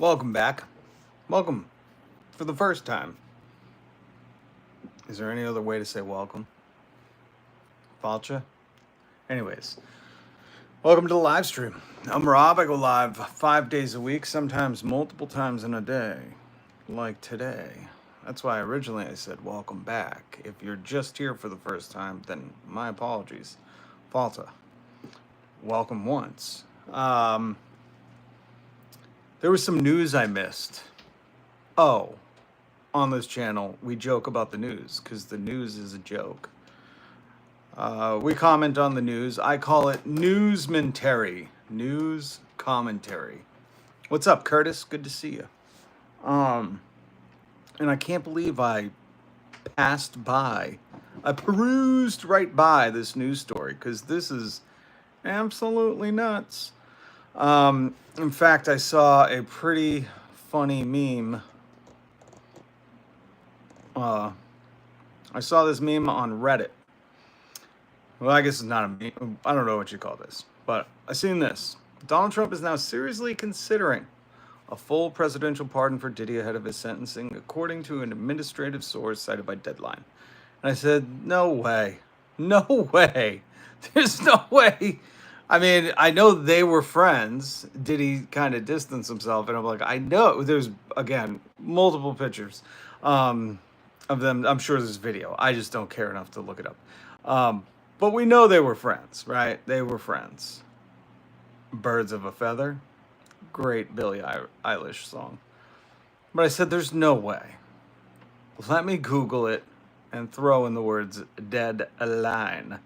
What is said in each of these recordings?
Welcome back. Welcome for the first time. Is there any other way to say welcome? Falcha? Anyways, welcome to the live stream. I'm Rob. I go live 5 days a week, sometimes multiple times in a day, like today. That's why originally I said welcome back. If you're just here for the first time, then my apologies. Falta. Welcome once. There was some news I missed. Oh, on this channel, we joke about the news because the news is a joke. We comment on the news. I call it newsmentary. News commentary. What's up, Curtis? Good to see you. And I can't believe I perused right by this news story because this is absolutely nuts. In fact, I saw a pretty funny meme. I saw this meme on Reddit. Well, I guess it's not a meme. I don't know what you call this, but I seen this. Donald Trump is now seriously considering a full presidential pardon for Diddy ahead of his sentencing, according to an administrative source cited by Deadline. And I said, no way. No way. There's no way. I mean, I know they were friends. Diddy kind of distanced himself, and I'm like, I know. There's, again, multiple pictures of them. I'm sure there's video. I just don't care enough to look it up. But we know they were friends, right? They were friends. Birds of a Feather. Great Billie Eilish song. But I said, there's no way. Let me Google it and throw in the words Deadline.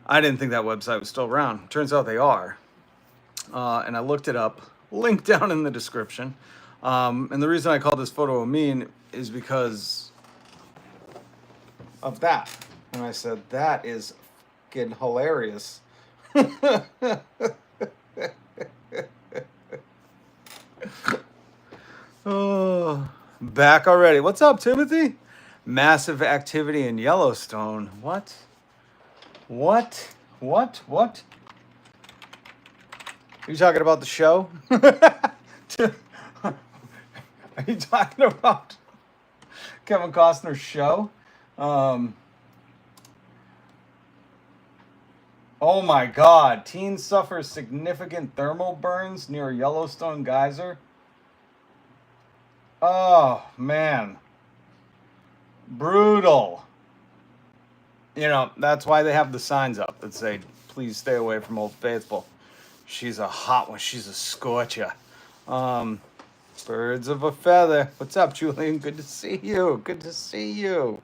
I didn't think that website was still around. Turns out they are. And I looked it up. Link down in the description. And the reason I call this photo a meme is because of that. And I said, that is fucking hilarious. Oh, back already. What's up, Timothy? Massive activity in Yellowstone. What? Are you talking about the show? Are you talking about Kevin Costner's show? Oh my God. Teen suffers significant thermal burns near Yellowstone geyser. Oh, man. Brutal. You know, that's why they have the signs up that say, please stay away from Old Faithful. She's a hot one. She's a scorcher. Birds of a Feather. What's up, Julian? Good to see you. Good to see you.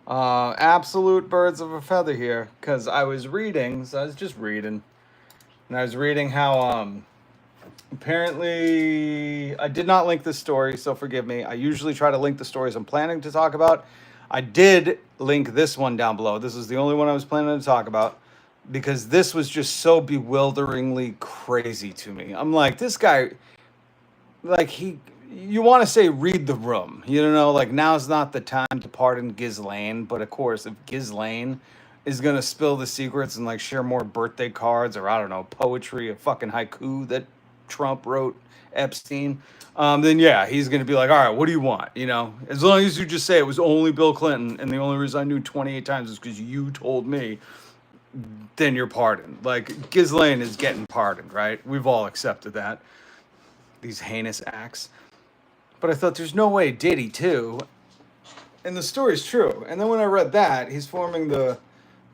Absolute birds of a feather here. Because I was reading, so I was just reading. And I was reading how, apparently, I did not link this story, so forgive me. I usually try to link the stories I'm planning to talk about. I did link this one down below. This is the only one I was planning to talk about because this was just so bewilderingly crazy to me. I'm like, this guy, like you want to say read the room, you know, like now's not the time to pardon Ghislaine. But of course, if Ghislaine is going to spill the secrets and like share more birthday cards or I don't know, poetry, a fucking haiku that Trump wrote Epstein, then yeah, he's going to be like, all right, what do you want? You know, as long as you just say it was only Bill Clinton and the only reason I knew 28 times is because you told me, then you're pardoned. Like Ghislaine is getting pardoned, right? We've all accepted that. These heinous acts. But I thought there's no way Diddy too. And the story's true. And then when I read that, he's forming the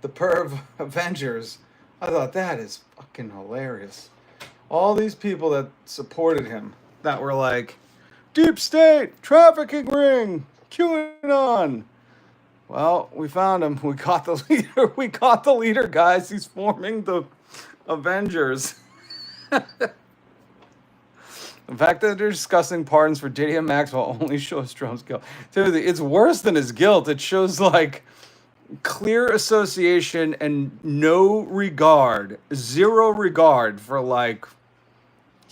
Perve Avengers, I thought that is fucking hilarious. All these people that supported him that were like, deep state, trafficking ring, QAnon. Well, we found him. We caught the leader. We caught the leader, guys. He's forming the Avengers. The fact that they're discussing pardons for Diddy and Maxwell only shows Trump's guilt. Dude, it's worse than his guilt. It shows like clear association and no regard, zero regard for like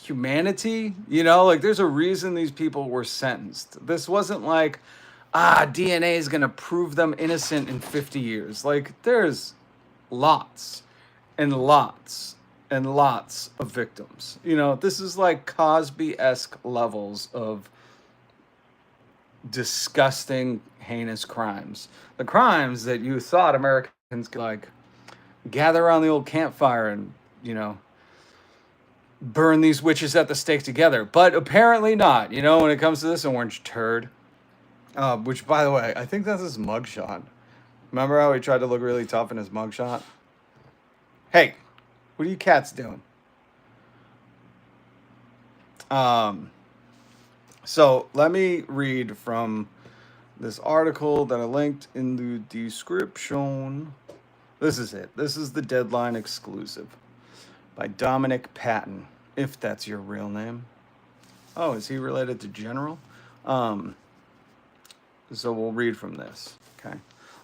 humanity. You know, like there's a reason these people were sentenced. This wasn't like, DNA is going to prove them innocent in 50 years. Like there's lots and lots and lots of victims. You know, this is like Cosby-esque levels of disgusting, heinous crimes. The crimes that you thought Americans could like gather around the old campfire and, you know, burn these witches at the stake together. But apparently not, you know, when it comes to this orange turd. Which, by the way, I think that's his mugshot. Remember how he tried to look really tough in his mugshot? Hey, what are you cats doing? So let me read from this article that I linked in the description. This is it. This is the Deadline exclusive by Dominic Patton, if that's your real name. Oh, is he related to General? So we'll read from this. Okay.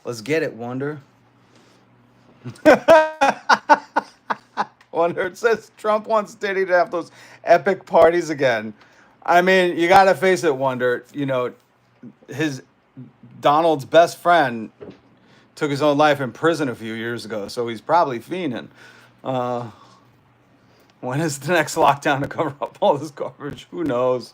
Let's get it, Wonder. Wonder, it says Trump wants Diddy to have those epic parties again. I mean, you gotta face it, Wonder. You know, his Donald's best friend took his own life in prison a few years ago, so he's probably fiending. When is the next lockdown to cover up all this garbage? Who knows?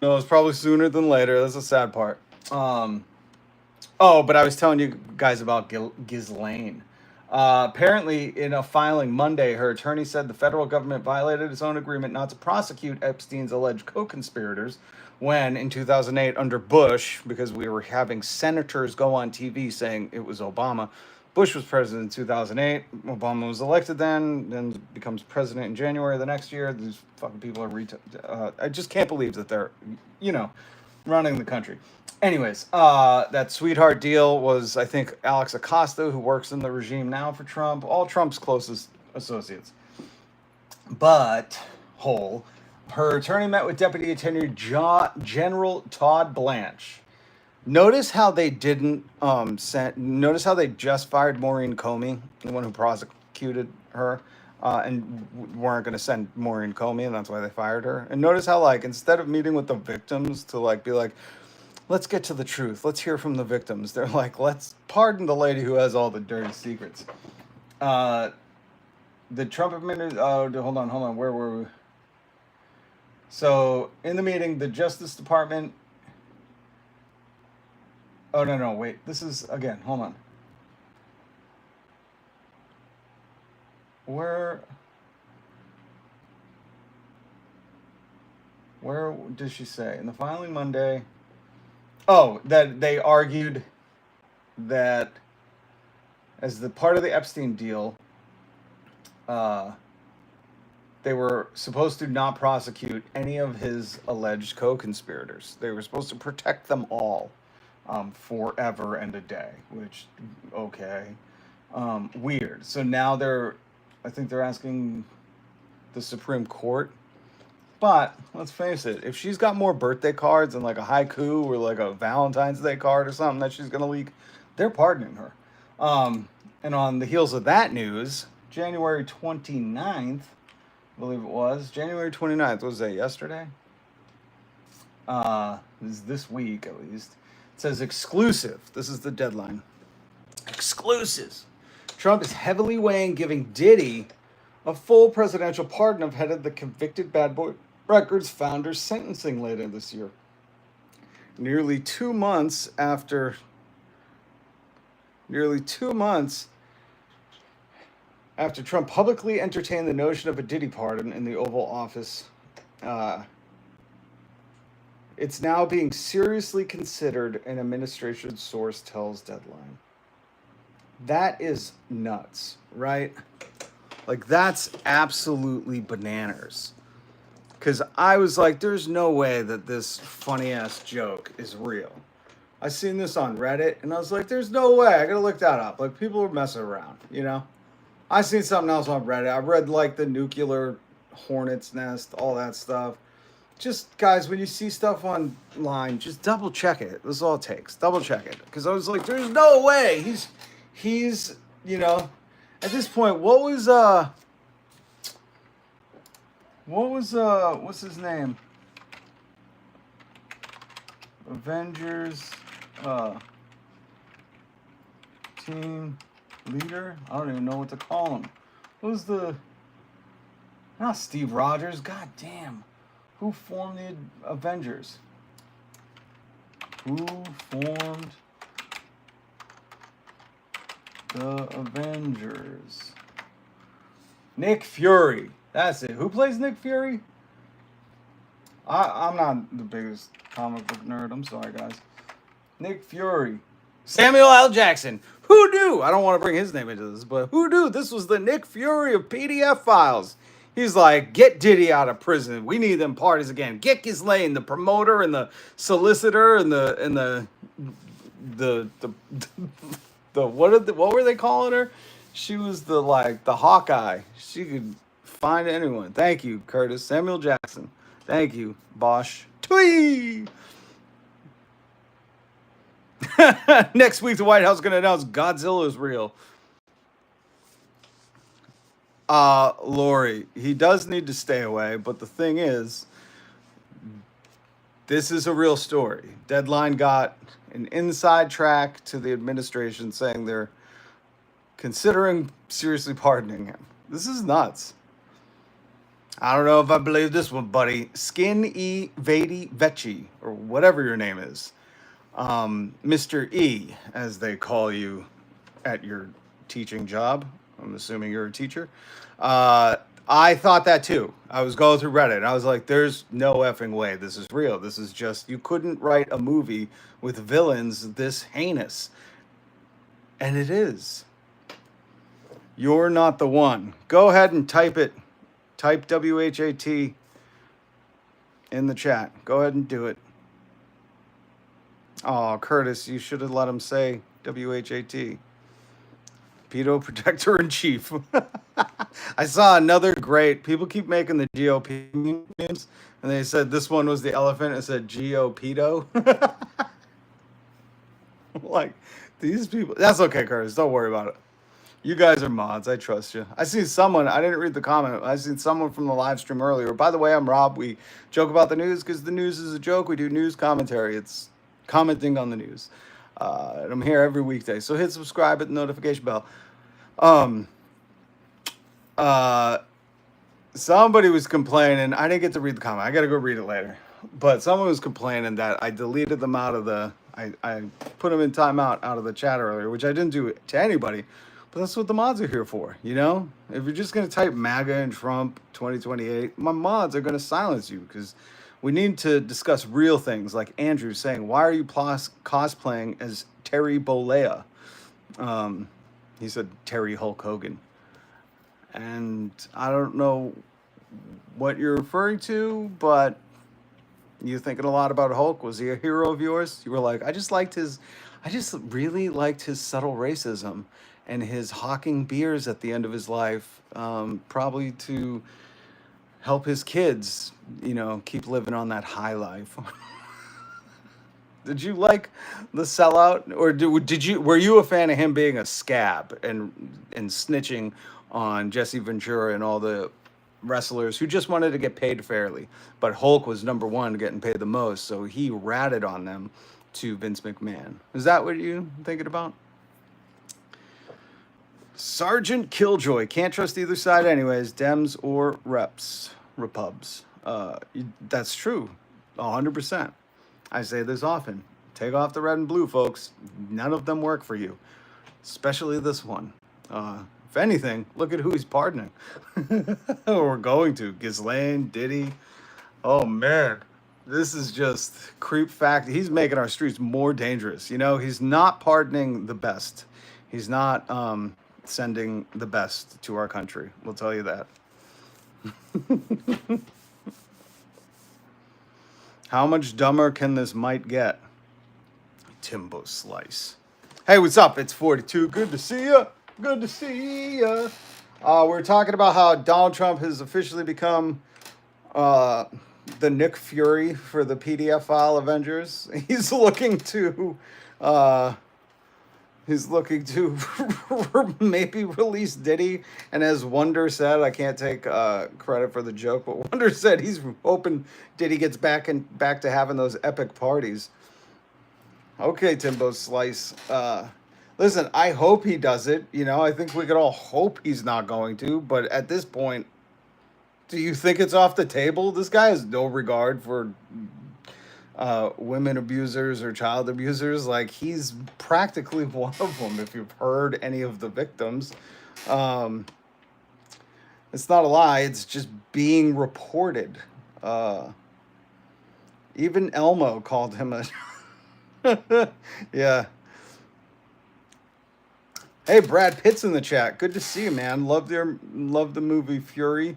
No, it's probably sooner than later. That's the sad part. But I was telling you guys about Ghislaine. Apparently, in a filing Monday, her attorney said the federal government violated its own agreement not to prosecute Epstein's alleged co-conspirators when, in 2008, under Bush, because we were having senators go on TV saying it was Obama. Bush was president in 2008. Obama was elected then becomes president in January of the next year. These fucking people are I just can't believe that they're, you know, running the country. Anyways, that sweetheart deal was, I think, Alex Acosta, who works in the regime now for Trump, all Trump's closest associates. But, her attorney met with Deputy Attorney General Todd Blanche. Notice how they didn't notice how they just fired Maureen Comey, the one who prosecuted her, and weren't going to send Maureen Comey, and that's why they fired her. And notice how, like, instead of meeting with the victims to, like, be like, let's get to the truth, let's hear from the victims, they're like, let's pardon the lady who has all the dirty secrets. The Trump administration, hold on, where were we? So, in the meeting, the Justice Department, wait, this is, again, hold on. Where does she say? In the filing Monday, that they argued that as the part of the Epstein deal, they were supposed to not prosecute any of his alleged co-conspirators. They were supposed to protect them all forever and a day, which, okay. Weird. So now I think they're asking the Supreme Court. But let's face it, if she's got more birthday cards and like a haiku or like a Valentine's Day card or something that she's going to leak, they're pardoning her. And on the heels of that news, January 29th, I believe it was, January 29th, was that yesterday? This week at least. It says exclusive. This is the deadline. Exclusives. Trump is heavily weighing giving Diddy a full presidential pardon of head of the convicted Bad Boy Records founder's sentencing later this year. Nearly 2 months after Trump publicly entertained the notion of a Diddy pardon in the Oval Office, it's now being seriously considered, an administration source tells Deadline. That is nuts, right? Like, that's absolutely bananas. Because I was like, there's no way that this funny-ass joke is real. I seen this on Reddit, and I was like, there's no way. I gotta look that up. Like, people are messing around, you know? I seen something else on Reddit. I read, like, the nuclear hornet's nest, all that stuff. Just, guys, when you see stuff online, just double-check it. That's all it takes. Double-check it. Because I was like, there's no way. He's, you know... At this point, what's his name? Avengers, team leader? I don't even know what to call him. Who's the Not Steve Rogers. God damn. Who formed the Avengers? Who formed the Avengers? Nick Fury. That's it. Who plays Nick Fury? I'm not the biggest comic book nerd. I'm sorry, guys. Nick Fury. Samuel L. Jackson. Who knew? I don't want to bring his name into this, but who knew this was the Nick Fury of PDF files? He's like, get Diddy out of prison. We need them parties again. Get Ghislaine, the promoter and the solicitor and the what were they calling her? She was the Hawkeye. She could find anyone. Thank you, Curtis. Samuel Jackson. Thank you, Bosch. Twee! Next week, the White House is going to announce Godzilla is real. Lori, he does need to stay away, but the thing is, this is a real story. Deadline got an inside track to the administration saying they're considering seriously pardoning him. This is nuts. I don't know if I believe this one, buddy. Skin E. Vedi Vecchi, or whatever your name is. Mr. E, as they call you at your teaching job. I'm assuming you're a teacher. I thought that too. I was going through Reddit. And I was like, there's no effing way this is real. This is just, you couldn't write a movie with villains this heinous. And it is. You're not the one. Go ahead and type it. Type WHAT in the chat. Go ahead and do it. Oh, Curtis, you should have let him say WHAT. Pedo Protector in Chief. I saw another great. People keep making the GOP memes, and they said this one was the elephant. It said GOPedo. Like, these people. That's okay, Curtis. Don't worry about it. You guys are mods. I trust you. I seen someone. I didn't read the comment. I seen someone from the live stream earlier. By the way, I'm Rob. We joke about the news because the news is a joke. We do news commentary. It's commenting on the news. And I'm here every weekday. So hit subscribe, hit the notification bell. Somebody was complaining. I didn't get to read the comment. I got to go read it later. But someone was complaining that I deleted them out of the. I put them in timeout out of the chat earlier, which I didn't do to anybody. But that's what the mods are here for, you know? If you're just going to type MAGA and Trump 2028, my mods are going to silence you because we need to discuss real things, like Andrew saying, why are you cosplaying as Terry Bollea? He said Terry Hulk Hogan. And I don't know what you're referring to, but you're thinking a lot about Hulk. Was he a hero of yours? You were like, I just really liked his subtle racism and his hawking beers at the end of his life, probably to help his kids, you know, keep living on that high life. Did you like the sellout, or were you a fan of him being a scab and snitching on Jesse Ventura and all the wrestlers who just wanted to get paid fairly? But Hulk was number one, getting paid the most, so he ratted on them to Vince McMahon. Is that what you thinking about? Sergeant Killjoy. Can't trust either side anyways. Dems or Repubs. That's true. 100%. I say this often. Take off the red and blue, folks. None of them work for you. Especially this one. If anything, look at who he's pardoning. We're going to. Ghislaine, Diddy. Oh, man. This is just creep fact. He's making our streets more dangerous. You know, he's not pardoning the best. He's not sending the best to our country. We'll tell you that. How much dumber can this mite get? Timbo Slice. Hey, what's up? It's 42. Good to see ya. Good to see ya. We're talking about how Donald Trump has officially become the Nick Fury for the PDF file Avengers. He's looking to maybe release Diddy. And as Wonder said, I can't take credit for the joke, but Wonder said he's hoping Diddy gets back to having those epic parties. Okay, Timbo Slice. Listen, I hope he does it. You know, I think we could all hope he's not going to. But at this point, Do you think it's off the table? This guy has no regard for women abusers or child abusers. Like, he's practically one of them. If you've heard any of the victims, um, it's not a lie. It's just being reported. Uh, Even Elmo called him a. Yeah. Hey, Brad Pitt's in the chat. Good to see you, man. Love the movie Fury.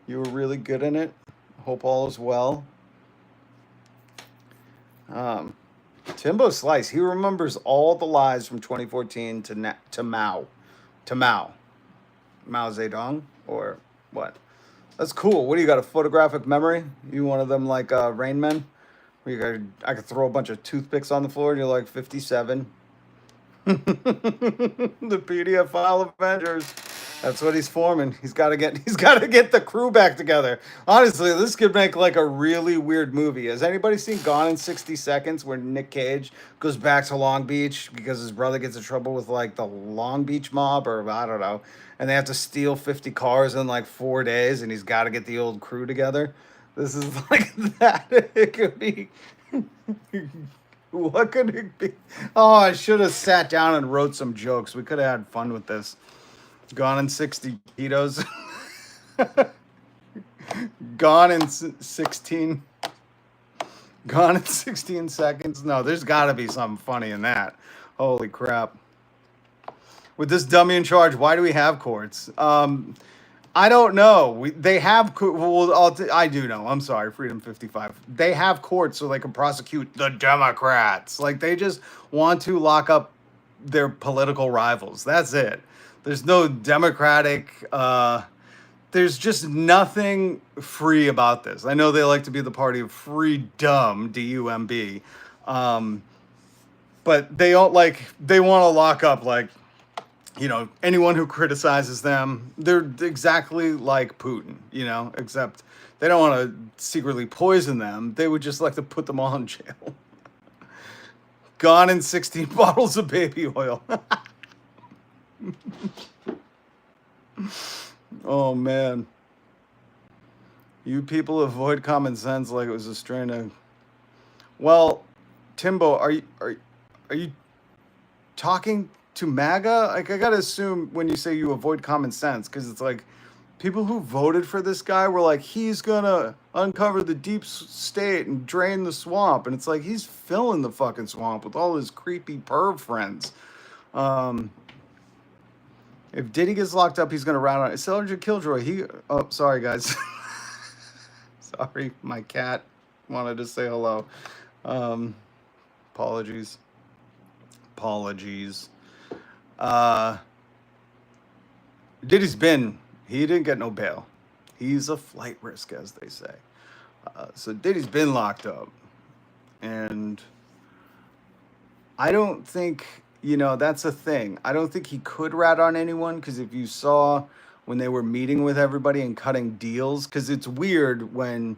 You were really good in it. Hope all is well. Um, Timbo Slice. He remembers all the lies from 2014 to Mao, to Mao, Mao Zedong, or what? That's cool. What do you got? A photographic memory? You one of them like Rain Men? Where I could throw a bunch of toothpicks on the floor and you're like 57. The PDF file Avengers. That's what he's forming. He's got to get the crew back together. Honestly, this could make like a really weird movie. Has anybody seen Gone in 60 Seconds, where Nick Cage goes back to Long Beach because his brother gets in trouble with like the Long Beach mob, or I don't know, and they have to steal 50 cars in like 4 days, and he's got to get the old crew together. This is like that. It could be. What could it be? Oh, I should have sat down and wrote some jokes. We could have had fun with this. Gone in 60 pedos. Gone in 16. Gone in 16 seconds. No, there's got to be something funny in that. Holy crap. With this dummy in charge, why do we have courts? I don't know. They have. Well, I do know. I'm sorry, Freedom 55. They have courts so they can prosecute the Democrats. Like, they just want to lock up their political rivals. That's it. There's no democratic. There's just nothing free about this. I know they like to be the party of freedom, DUMB, but they don't like. They want to lock up like, anyone who criticizes them. They're exactly like Putin, except they don't want to secretly poison them. They would just like to put them all in jail. Gone in 16 bottles of baby oil. Oh, man. You people avoid common sense like it was a strain of... Well, Timbo, are you talking to MAGA? Like, I gotta assume when you say you avoid common sense, because it's like people who voted for this guy were like, he's gonna uncover the deep state and drain the swamp, and it's like he's filling the fucking swamp with all his creepy perv friends. If Diddy gets locked up, he's gonna rat on it. Sergeant Killjoy. Oh, sorry guys. Sorry, my cat wanted to say hello. Apologies. Diddy's he didn't get no bail. He's a flight risk, as they say. So Diddy's been locked up. And I don't think, that's a thing. I don't think he could rat on anyone, because if you saw when they were meeting with everybody and cutting deals, because it's weird when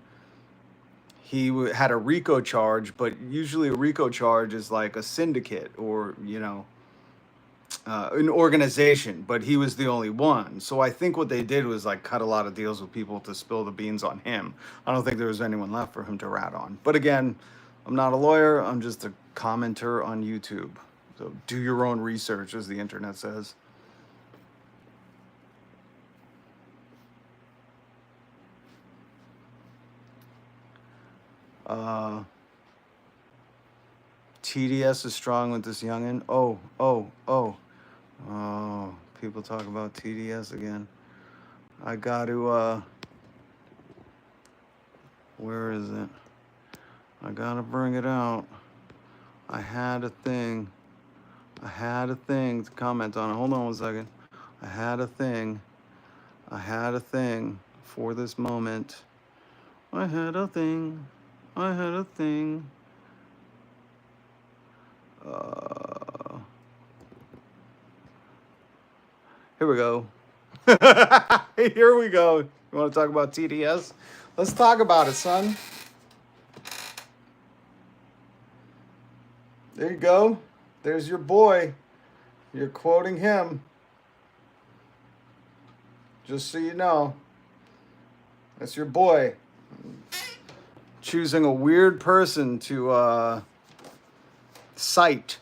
he had a RICO charge, but usually a RICO charge is like a syndicate or, an organization, but he was the only one. So I think what they did was like cut a lot of deals with people to spill the beans on him. I don't think there was anyone left for him to rat on. But again, I'm not a lawyer. I'm just a commenter on YouTube. So do your own research, as the internet says. TDS is strong with this youngin'. Oh, people talk about TDS again. I got to, where is it? I gotta bring it out. I had a thing to comment on it. Hold on one second. I had a thing for this moment. I had a thing. Here we go. Here we go. You want to talk about TDS? Let's talk about it, son. There you go. There's your boy. You're quoting him. Just so you know. That's your boy. Choosing a weird person to cite.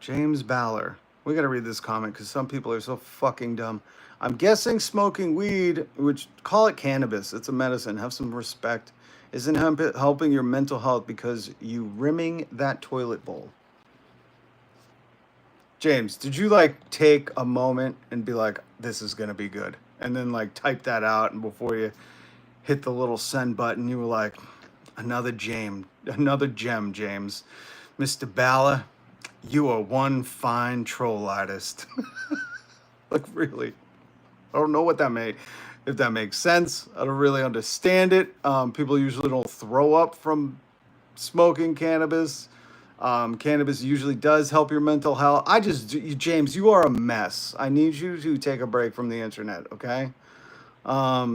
James Baller. We gotta read this comment because some people are so fucking dumb. I'm guessing smoking weed, which call it cannabis, it's a medicine. Have some respect. Isn't helping your mental health because you rimming that toilet bowl. James, did you like take a moment and be like, this is gonna be good? And then like type that out, and before you hit the little send button, you were like, another gem, James. Mr. Bala, you are one fine troll artist. Like, really? I don't know what that made. If that makes sense, I don't really understand it. People usually don't throw up from smoking cannabis. Cannabis usually does help your mental health. James, you are a mess. I need you to take a break from the internet, okay? How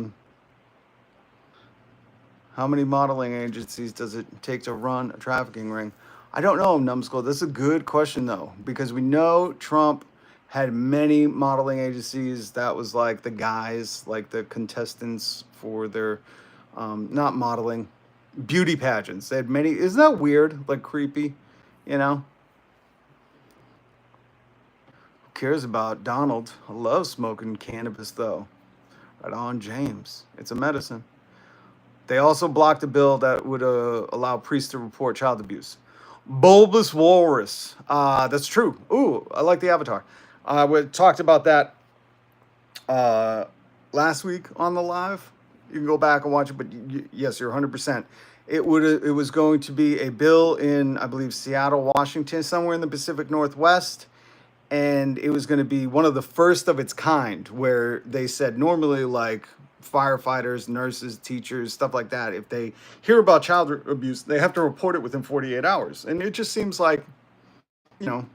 many modeling agencies does it take to run a trafficking ring? I don't know, Numbskull. That's a good question, though, because we know Trump had many modeling agencies. That was like the guys, like the contestants for their, not modeling, beauty pageants. They had many. Isn't that weird? Like creepy, you know? Who cares about Donald? I love smoking cannabis, though. Right on, James. It's a medicine. They also blocked a bill that would allow priests to report child abuse. Bulbous Walrus. That's true. Ooh, I like the avatar. We talked about that last week on the live. You can go back and watch it, but yes, you're 100%. It was going to be a bill in, I believe, Seattle, Washington, somewhere in the Pacific Northwest, and it was going to be one of the first of its kind, where they said normally, like, firefighters, nurses, teachers, stuff like that, if they hear about child abuse, they have to report it within 48 hours. And it just seems like, you know,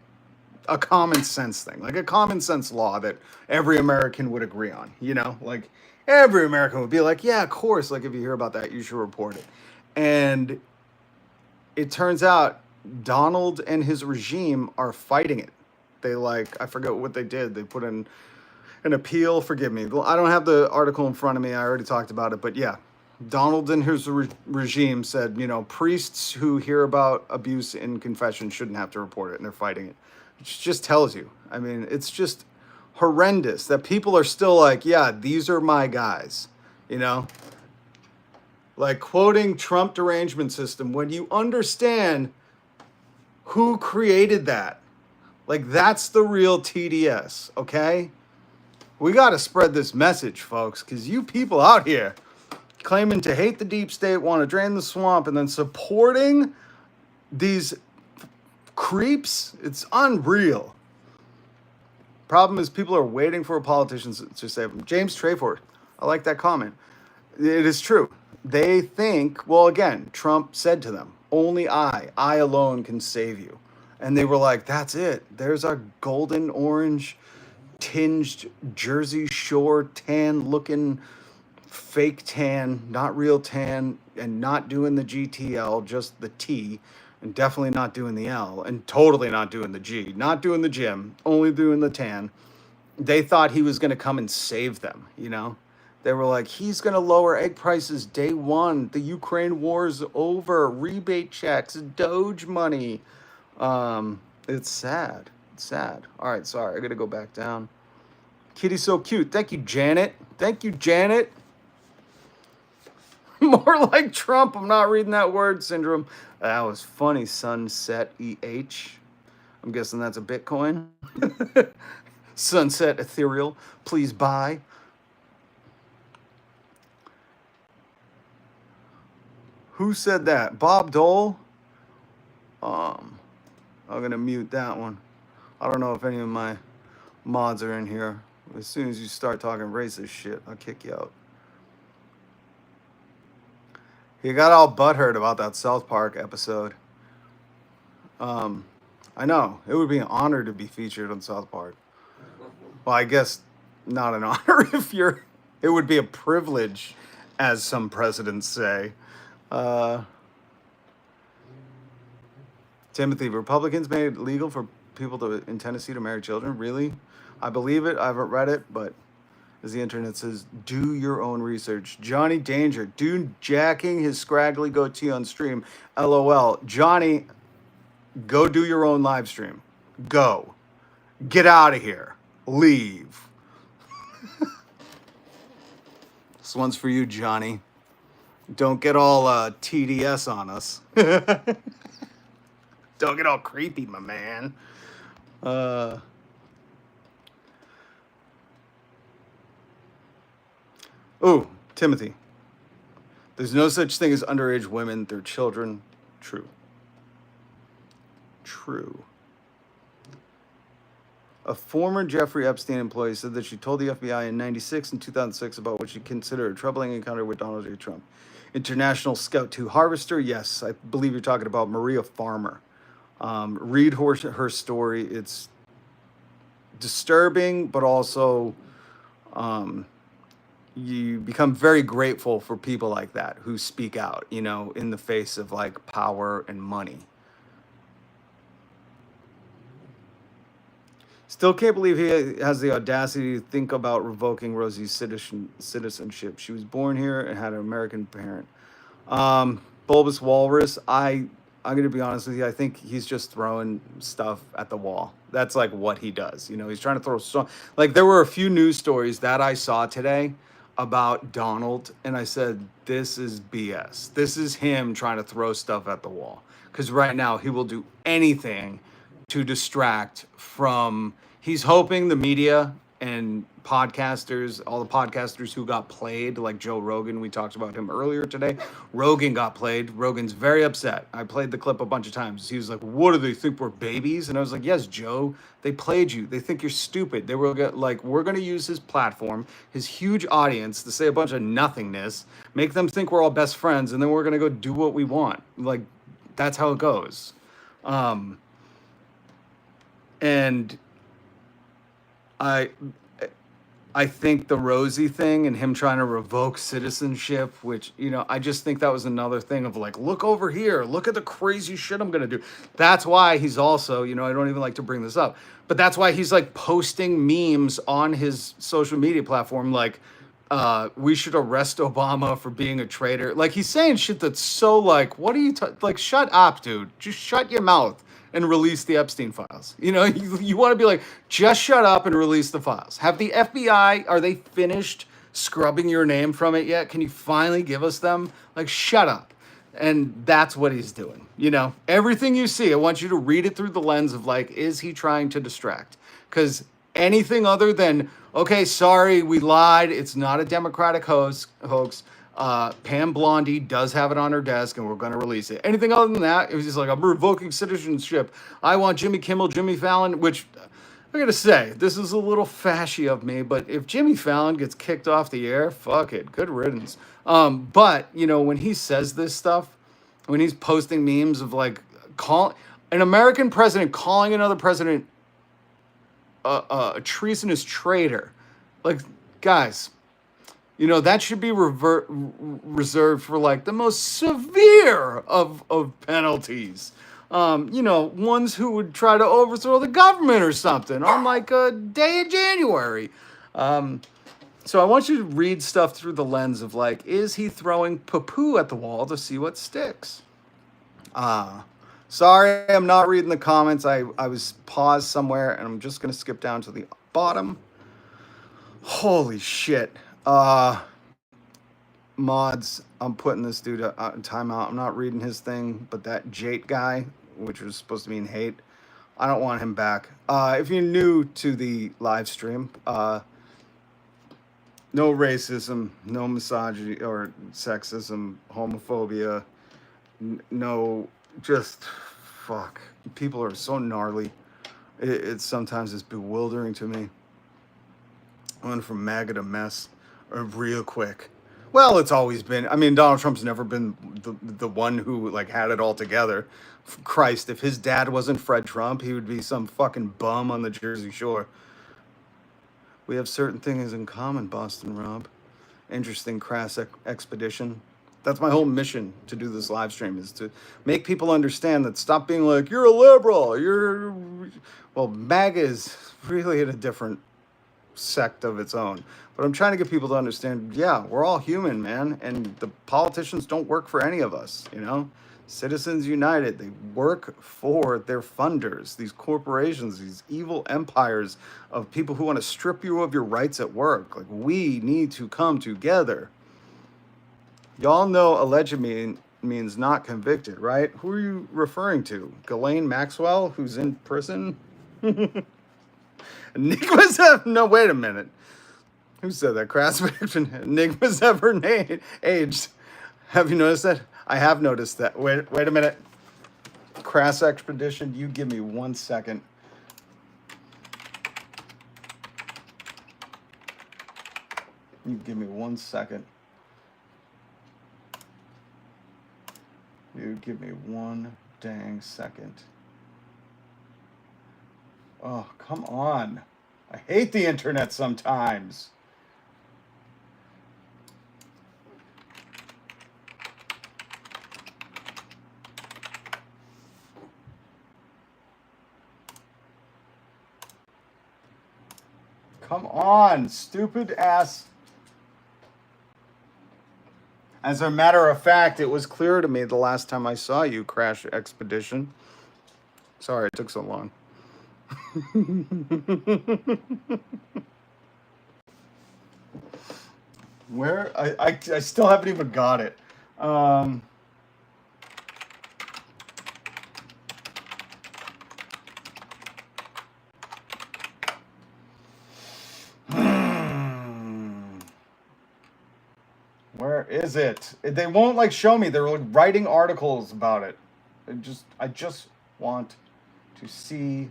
a common sense thing, like a common sense law that every American would agree on, you know, like every American would be like, yeah, of course, like if you hear about that, you should report it. And it turns out Donald and his regime are fighting it. They like, I forget what they did. They put in an appeal. Forgive me. I don't have the article in front of me. I already talked about it, but yeah, Donald and his regime said, you know, priests who hear about abuse in confession shouldn't have to report it, and they're fighting it. Which just tells you. I mean, it's just horrendous that people are still like, yeah, these are my guys, you know? Like quoting Trump derangement system when you understand who created that. Like, that's the real TDS, okay? We got to spread this message, folks, because you people out here claiming to hate the deep state, want to drain the swamp, and then supporting these creeps, it's unreal. Problem is, people are waiting for politicians to save them. James Trayford, I like that comment. It is true. They think, well, again, Trump said to them, only I alone can save you. And they were like, that's it. There's our golden orange tinged Jersey Shore tan looking fake tan, not real tan, and not doing the GTL, just the T, and definitely not doing the L, and totally not doing the G, not doing the gym, only doing the tan. They thought he was going to come and save them, you know? They were like, he's going to lower egg prices day one. The Ukraine war is over. Rebate checks, Doge money. It's sad. It's sad. All right, sorry. I got to go back down. Kitty's so cute. Thank you, Janet. Thank you, Janet. More like Trump. I'm not reading that word syndrome. That was funny. Sunset EH. I'm guessing that's a Bitcoin. Sunset Ethereal. Please buy. Who said that? Bob Dole? I'm going to mute that one. I don't know if any of my mods are in here. As soon as you start talking racist shit, I'll kick you out. He got all butthurt about that South Park episode. I know. It would be an honor to be featured on South Park. Well, I guess not an honor if you're... It would be a privilege, as some presidents say. Timothy, Republicans made it legal for people to in Tennessee to marry children. Really? I believe it. I haven't read it, but as the internet says, do your own research. Johnny Danger, dude jacking his scraggly goatee on stream. LOL. Johnny, go do your own live stream. Go. Get out of here. Leave. This one's for you, Johnny. Don't get all TDS on us. Don't get all creepy, my man. Oh, Timothy. There's no such thing as underage women. They're children. True. True. A former Jeffrey Epstein employee said that she told the FBI in 96 and 2006 about what she considered a troubling encounter with Donald J. Trump. International Scout 2 Harvester. Yes, I believe you're talking about Maria Farmer. Read her story. It's disturbing, but also you become very grateful for people like that who speak out, you know, in the face of like power and money. Still can't believe he has the audacity to think about revoking Rosie's citizenship. She was born here and had an American parent. Bulbous Walrus, I'm going to be honest with you. I think he's just throwing stuff at the wall. That's like what he does. You know, he's trying to throw like there were a few news stories that I saw today about Donald, and I said, this is BS. This is him trying to throw stuff at the wall. Because right now he will do anything to distract from, he's hoping the media and podcasters, all the podcasters who got played, like Joe Rogan, we talked about him earlier today. Rogan got played. Rogan's very upset. I played the clip a bunch of times. He was like, what do they think, we're babies? And I was like, yes, Joe, they played you. They think you're stupid. They were like, we're going to use his platform, his huge audience, to say a bunch of nothingness, make them think we're all best friends, and then we're going to go do what we want. Like, that's how it goes. And I think the Rosie thing and him trying to revoke citizenship, which, you know, I just think that was another thing of like, look over here, look at the crazy shit I'm going to do. That's why he's also, you know, I don't even like to bring this up, but that's why he's like posting memes on his social media platform, like, we should arrest Obama for being a traitor. Like, he's saying shit that's so like, what are you, like, shut up, dude. Just shut your mouth and release the Epstein files. You know, you want to be like, just shut up and release the files. Have the FBI, are they finished scrubbing your name from it yet? Can you finally give us them? Like, shut up. And that's what he's doing. You know, everything you see, I want you to read it through the lens of like, is he trying to distract? Because anything other than, okay, sorry, we lied, it's not a Democratic hoax. Pam Blondie does have it on her desk, and we're going to release it. Anything other than that, it was just like, I'm revoking citizenship. I want Jimmy Kimmel, Jimmy Fallon, which I got to say, this is a little fashy of me, but if Jimmy Fallon gets kicked off the air, fuck it, good riddance. But, you know, when he says this stuff, when he's posting memes of like, an American president calling another president a treasonous traitor, like, guys, you know, that should be reserved for like the most severe of penalties. You know, ones who would try to overthrow the government or something on like a day in January. So I want you to read stuff through the lens of like, is he throwing poo-poo at the wall to see what sticks? Sorry, I'm not reading the comments. I was paused somewhere, and I'm just going to skip down to the bottom. Holy shit. Mods, I'm putting this dude in timeout. I'm not reading his thing, but that Jate guy, which was supposed to mean hate, I don't want him back. If you're new to the live stream, no racism, no misogyny or sexism, homophobia, no, just fuck. People are so gnarly. It sometimes is bewildering to me. I went from MAGA to mess real quick. Well, it's always been, I mean, Donald Trump's never been the one who like had it all together. Christ, if his dad wasn't Fred Trump, he would be some fucking bum on the Jersey Shore. We have certain things in common, Boston Rob. Interesting crass expedition. That's my whole mission to do this live stream, is to make people understand that, stop being like, you're a liberal, well, MAGA is really in a different sect of its own. But I'm trying to get people to understand, yeah, we're all human, man, and the politicians don't work for any of us, you know? Citizens United, they work for their funders, these corporations, these evil empires of people who want to strip you of your rights at work. Like, we need to come together. Y'all know alleged means not convicted, right? Who are you referring to? Ghislaine Maxwell, who's in prison? Nick no, wait a minute. Who said that? Crass fiction. Nick was ever aged. Have you noticed that? I have noticed that. Wait a minute. Crass expedition. You give me 1 second. You give me 1 second. You give me 1 dang second. Oh, come on. I hate the internet sometimes. Come on, stupid ass. As a matter of fact, it was clear to me the last time I saw you, Crash Expedition. Sorry it took so long. Where? I still haven't even got it. Where is it? They won't like show me. They're like writing articles about it. I just want to see.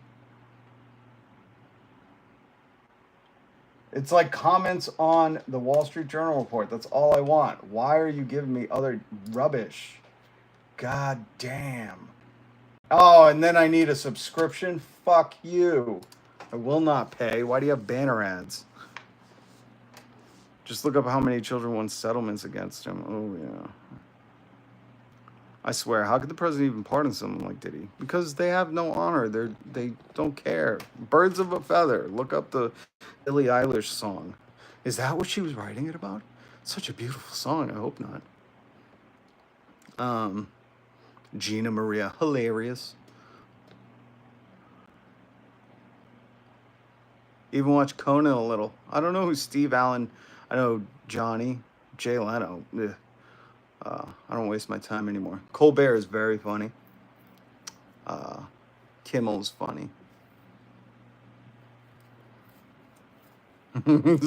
It's like comments on the Wall Street Journal report. That's all I want. Why are you giving me other rubbish? God damn. Oh, and then I need a subscription? Fuck you. I will not pay. Why do you have banner ads? Just look up how many children won settlements against him. Oh, yeah. I swear, how could the president even pardon someone like Diddy? Because they have no honor. They don't care. Birds of a feather. Look up the Billie Eilish song. Is that what she was writing it about? Such a beautiful song. I hope not. Gina Maria. Hilarious. Even watch Conan a little. I don't know who Steve Allen. I know Johnny. Jay Leno. Ugh. I don't waste my time anymore. Colbert is very funny. Kimmel's funny.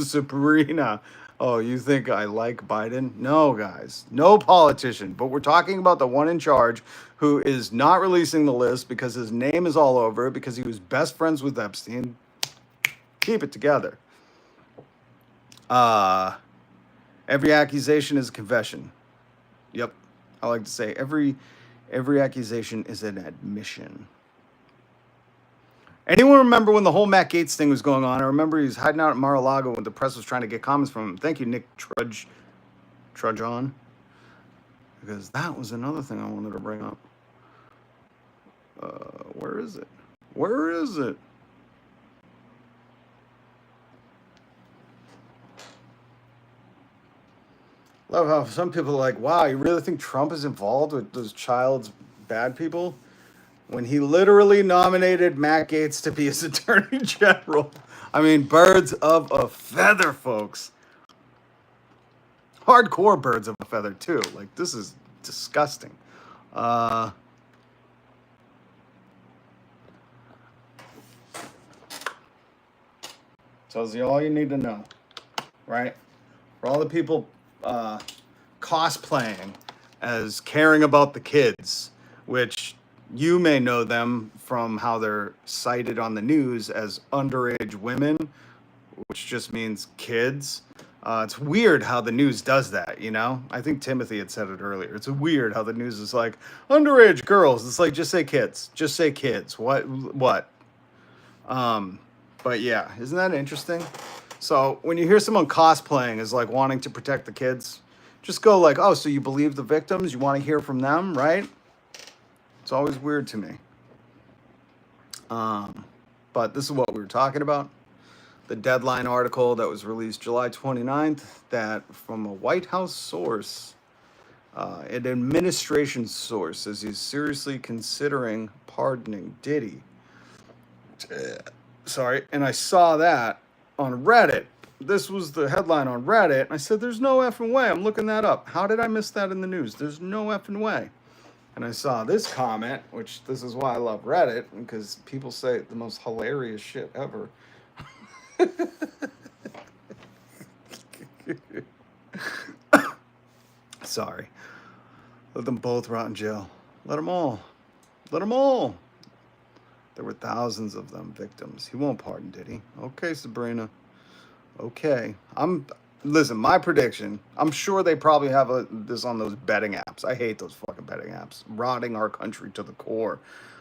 Sabrina. Oh, you think I like Biden? No, guys. No politician. But we're talking about the one in charge who is not releasing the list because his name is all over it, because he was best friends with Epstein. Keep it together. Every accusation is a confession. Yep. I like to say every accusation is an admission. Anyone remember when the whole Matt Gaetz thing was going on? I remember he was hiding out at Mar-a-Lago when the press was trying to get comments from him. Thank you, Nick Trudge on. Because that was another thing I wanted to bring up. Where is it? Where is it? Love how some people are like, wow, you really think Trump is involved with those child's bad people? When he literally nominated Matt Gaetz to be his attorney general. I mean, birds of a feather, folks. Hardcore birds of a feather, too. Like, this is disgusting. Tells you all you need to know, right? For all the people cosplaying as caring about the kids, which you may know them from how they're cited on the news as underage women, which just means kids. It's weird how the news does that, you know? I think Timothy had said it earlier. It's weird how the news is like, underage girls. It's like, just say kids. Just say kids. What? But yeah, isn't that interesting? So when you hear someone cosplaying as like wanting to protect the kids, Just go like, oh, so you believe the victims? You want to hear from them, right? It's always weird to me. But this is what we were talking about. The Deadline article that was released July 29th, that from a White House source, an administration source, says he's seriously considering pardoning Diddy. Sorry. And I saw that on Reddit. This was the headline on Reddit. And I said, there's no effing way. I'm looking that up. How did I miss that in the news? There's no effing way. And I saw this comment, which this is why I love Reddit, because people say the most hilarious shit ever. Sorry. Let them both rot in jail. Let them all. Let them all. There were thousands of them victims. He won't pardon, did he? Okay, Sabrina. Okay. Listen, my prediction, I'm sure they probably have this on those betting apps. I hate those fucking betting apps. Rotting our country to the core.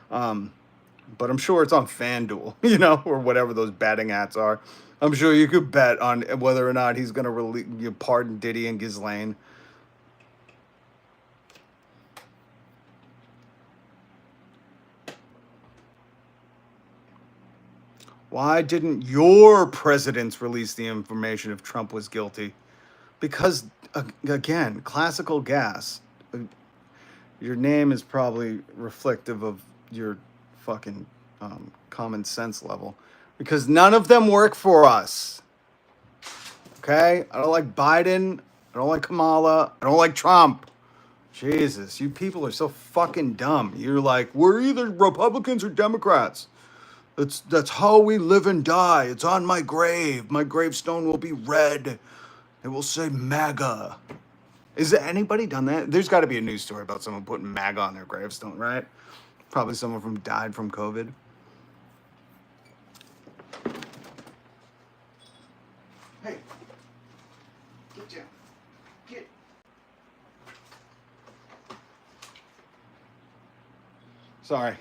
But I'm sure it's on FanDuel, or whatever those betting apps are. I'm sure you could bet on whether or not he's going to pardon Diddy and Ghislaine. Why didn't your presidents release the information if Trump was guilty? Because, again, classical gas. Your name is probably reflective of your fucking common sense level. Because none of them work for us. Okay? I don't like Biden. I don't like Kamala. I don't like Trump. Jesus, you people are so fucking dumb. You're like, we're either Republicans or Democrats. That's how we live and die. It's on my grave. My gravestone will be red. It will say MAGA. Is there anybody done that? There's got to be a news story about someone putting MAGA on their gravestone, right? Probably someone died from COVID. Hey, get down. Get. Sorry.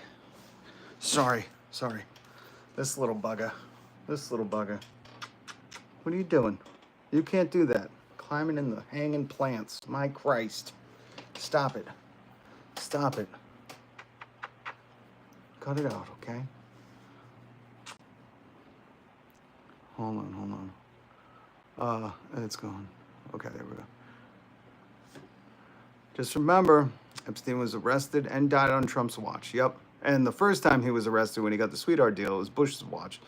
This little bugger. What are you doing? You can't do that. Climbing in the hanging plants. My Christ. Stop it. Cut it out, okay? Hold on. It's gone. Okay, there we go. Just remember, Epstein was arrested and died on Trump's watch. Yep. And the first time he was arrested when he got the sweetheart deal, it was Bush's watch.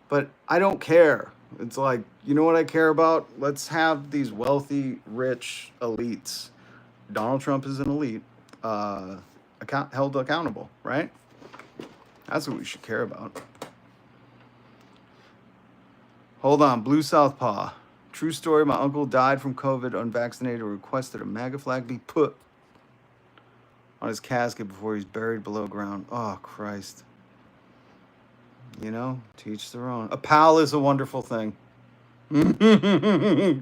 But I don't care. It's like, you know what I care about? Let's have these wealthy, rich elites. Donald Trump is an elite. Held accountable, right? That's what we should care about. Hold on. Blue Southpaw. True story. My uncle died from COVID unvaccinated. Requested a MAGA flag be put on his casket before he's buried below ground. Oh, Christ. To each their own. A pal is a wonderful thing.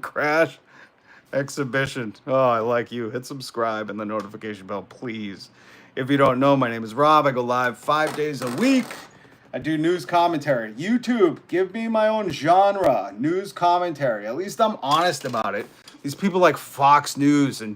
Crash exhibition. Oh, I like you. Hit subscribe and the notification bell, please. If you don't know, my name is Rob. I go live 5 days a week. I do news commentary. YouTube, give me my own genre. News commentary. At least I'm honest about it. These people like Fox News and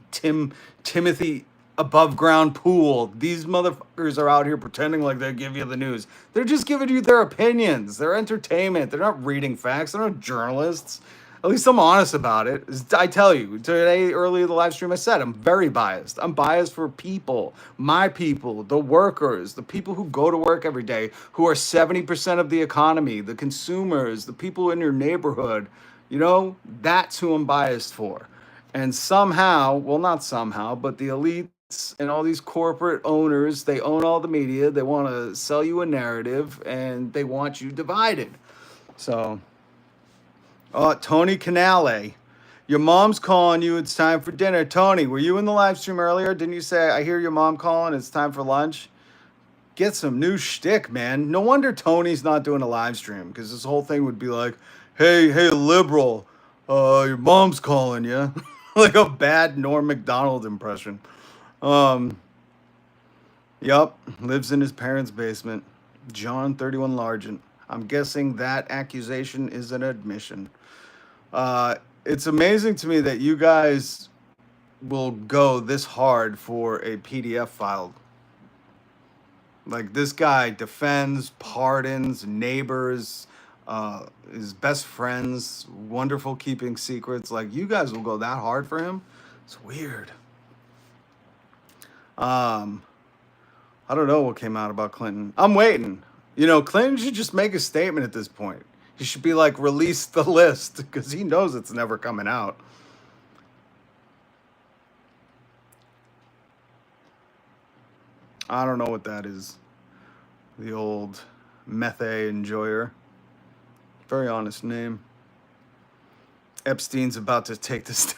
Timothy Above Ground Pool. These motherfuckers are out here pretending like they give you the news. They're just giving you their opinions. They're entertainment. They're not reading facts. They're not journalists. At least I'm honest about it. I tell you, today, early in the live stream, I said I'm very biased. I'm biased for people, my people, the workers, the people who go to work every day, who are 70% of the economy, the consumers, the people in your neighborhood. That's who I'm biased for. And somehow, well, not somehow, but the elites and all these corporate owners, they own all the media. They want to sell you a narrative, and they want you divided. So... Tony Canale, your mom's calling you. It's time for dinner. Tony, were you in the live stream earlier? Didn't you say, I hear your mom calling, it's time for lunch? Get some new shtick, man. No wonder Tony's not doing a live stream, because this whole thing would be like, hey, liberal, your mom's calling you. Like a bad Norm Macdonald impression. Yep, lives in his parents' basement. John 31 Largent. I'm guessing that accusation is an admission. It's amazing to me that you guys will go this hard for a PDF file. Like, this guy defends, pardons, neighbors, his best friends, wonderful keeping secrets. Like, you guys will go that hard for him? It's weird. I don't know what came out about Clinton. I'm waiting. You know, Clinton should just make a statement at this point. He should be like, release the list, because he knows it's never coming out. I don't know what that is. The old meth enjoyer. Very honest name. Epstein's about to take this.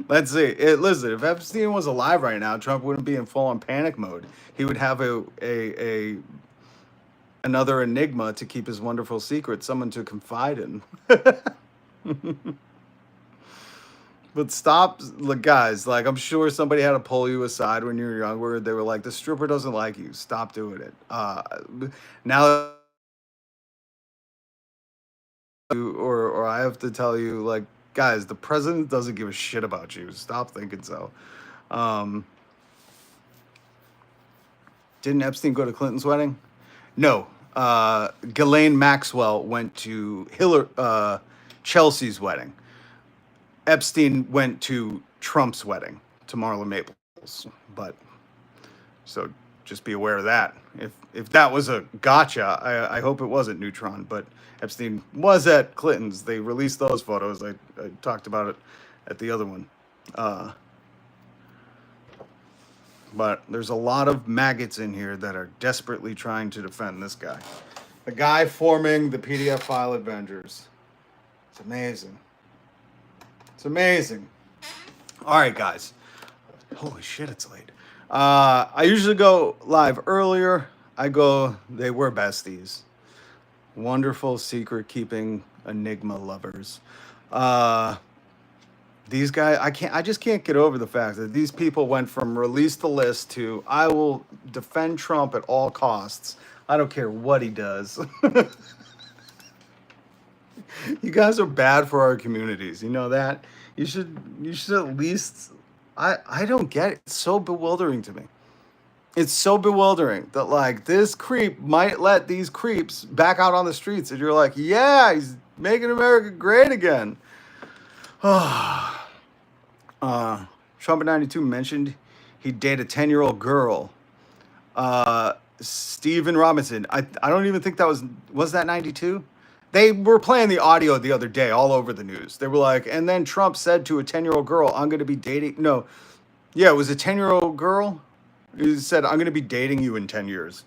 Let's see. Listen, if Epstein was alive right now, Trump wouldn't be in full-on panic mode. He would have another enigma to keep his wonderful secret, someone to confide in. But stop, look, guys, like, I'm sure somebody had to pull you aside when you were younger. They were like, the stripper doesn't like you. Stop doing it. Now, or I have to tell you, like, guys, the president doesn't give a shit about you. Stop thinking so. Didn't Epstein go to Clinton's wedding? No. Ghislaine Maxwell went to Chelsea's wedding. Epstein went to Trump's wedding, to Marla Maples. But, so just be aware of that. If that was a gotcha, I hope it wasn't Neutron, but Epstein was at Clinton's. They released those photos. I talked about it at the other one. But there's a lot of maggots in here that are desperately trying to defend this guy. The guy forming the PDF file Avengers. It's amazing. It's amazing. All right, guys. Holy shit, it's late. I usually go live earlier. They were besties. Wonderful secret-keeping enigma lovers. These guys, I just can't get over the fact that these people went from release the list to I will defend Trump at all costs. I don't care what he does. You guys are bad for our communities. You know that? You should at least, I don't get it. It's so bewildering to me. It's so bewildering that, like, this creep might let these creeps back out on the streets, and you're like, yeah, he's making America great again. Trump in 92 mentioned he'd date a 10-year-old girl. Stephen Robinson, I don't even think that was that 92? They were playing the audio the other day all over the news. They were like, and then Trump said to a 10-year-old girl, I'm going to be dating. No. Yeah, it was a 10-year-old girl. He said, I'm going to be dating you in 10 years.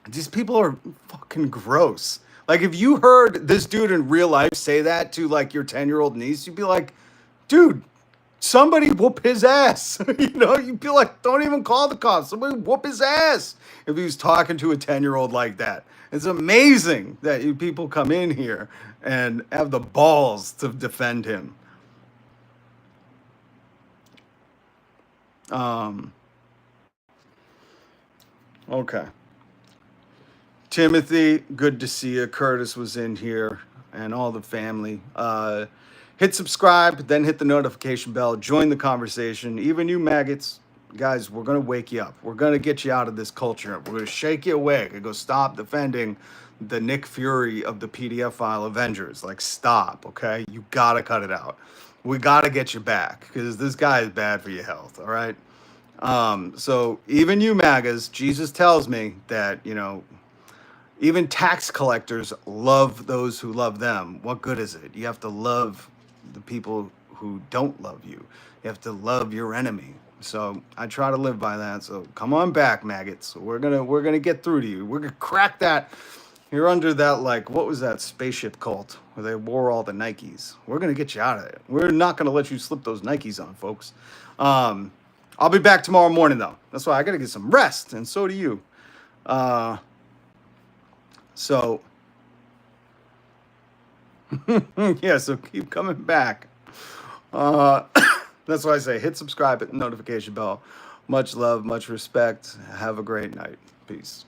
These people are fucking gross. Like, if you heard this dude in real life say that to, like, your 10-year-old niece, you'd be like, dude, somebody whoop his ass. You know, you'd be like, don't even call the cops. Somebody whoop his ass if he was talking to a 10-year-old like that. It's amazing that you people come in here and have the balls to defend him. Okay. Timothy, good to see you. Curtis was in here and all the family. Hit subscribe, then hit the notification bell. Join the conversation. Even you maggots, guys, we're going to wake you up. We're going to get you out of this culture. We're going to shake you awake and go, stop defending the Nick Fury of the PDF file Avengers. Like, stop, okay? You got to cut it out. We got to get you back because this guy is bad for your health, all right? So even you MAGAs, Jesus tells me that, you know, even tax collectors love those who love them. What good is it? You have to love the people who don't love you. You have to love your enemy. So I try to live by that. So come on back, maggots. We're gonna get through to you. We're gonna crack that. You're under that, like, what was that spaceship cult where they wore all the Nikes? We're gonna get you out of it. We're not gonna let you slip those Nikes on, folks. I'll be back tomorrow morning though. That's why I gotta get some rest, and so do you. So yeah, so keep coming back. That's why I say hit subscribe, hit the notification bell. Much love, much respect. Have a great night. Peace.